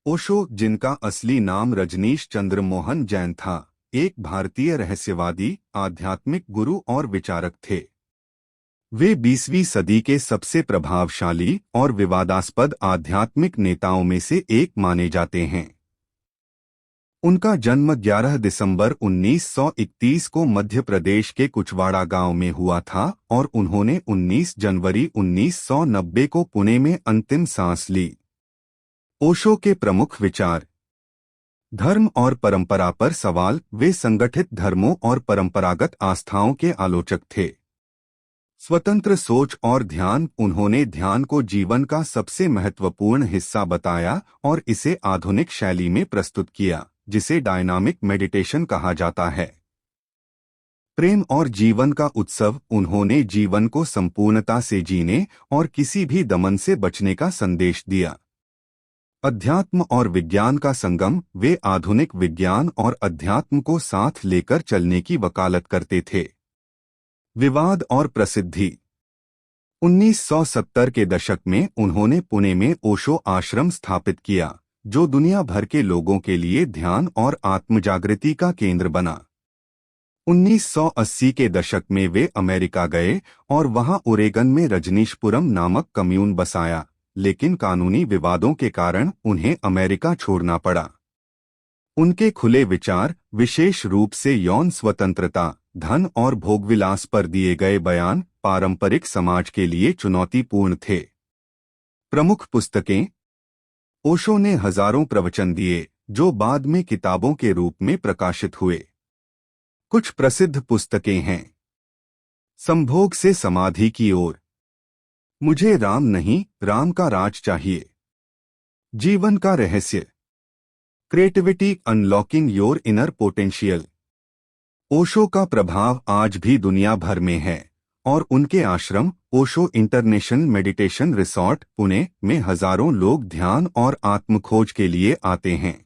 ओशो, जिनका असली नाम रजनीश चंद्र मोहन जैन था, एक भारतीय रहस्यवादी, आध्यात्मिक गुरु और विचारक थे। वे 20वीं सदी के सबसे प्रभावशाली और विवादास्पद आध्यात्मिक नेताओं में से एक माने जाते हैं। उनका जन्म 11 दिसंबर 1931 को मध्य प्रदेश के कुचवाड़ा गांव में हुआ था और उन्होंने 19 जनवरी 1990 को पुणे में अंतिम सांस ली। ओशो के प्रमुख विचार: धर्म और परंपरा पर सवाल। वे संगठित धर्मों और परंपरागत आस्थाओं के आलोचक थे। स्वतंत्र सोच और ध्यान। उन्होंने ध्यान को जीवन का सबसे महत्वपूर्ण हिस्सा बताया और इसे आधुनिक शैली में प्रस्तुत किया, जिसे डायनामिक मेडिटेशन कहा जाता है। प्रेम और जीवन का उत्सव। उन्होंने जीवन को संपूर्णता से जीने और किसी भी दमन से बचने का संदेश दिया। अध्यात्म और विज्ञान का संगम। वे आधुनिक विज्ञान और अध्यात्म को साथ लेकर चलने की वकालत करते थे। विवाद और प्रसिद्धि। 1970 के दशक में उन्होंने पुणे में ओशो आश्रम स्थापित किया, जो दुनिया भर के लोगों के लिए ध्यान और आत्मजागृति का केंद्र बना। 1980 के दशक में वे अमेरिका गए और वहां ओरेगन में रजनीशपुरम नामक कम्यून बसाया, लेकिन कानूनी विवादों के कारण उन्हें अमेरिका छोड़ना पड़ा। उनके खुले विचार, विशेष रूप से यौन स्वतंत्रता, धन और भोगविलास पर दिए गए बयान, पारंपरिक समाज के लिए चुनौतीपूर्ण थे। प्रमुख पुस्तकें। ओशो ने हजारों प्रवचन दिए, जो बाद में किताबों के रूप में प्रकाशित हुए। कुछ प्रसिद्ध पुस्तकें हैं: संभोग से समाधि की ओर, मुझे राम नहीं, राम का राज चाहिए, जीवन का रहस्य, creativity, unlocking your inner potential. Osho का प्रभाव आज भी दुनिया भर में है और उनके आश्रम, Osho international meditation resort, Pune में हजारों लोग ध्यान और आत्मखोज के लिए आते हैं।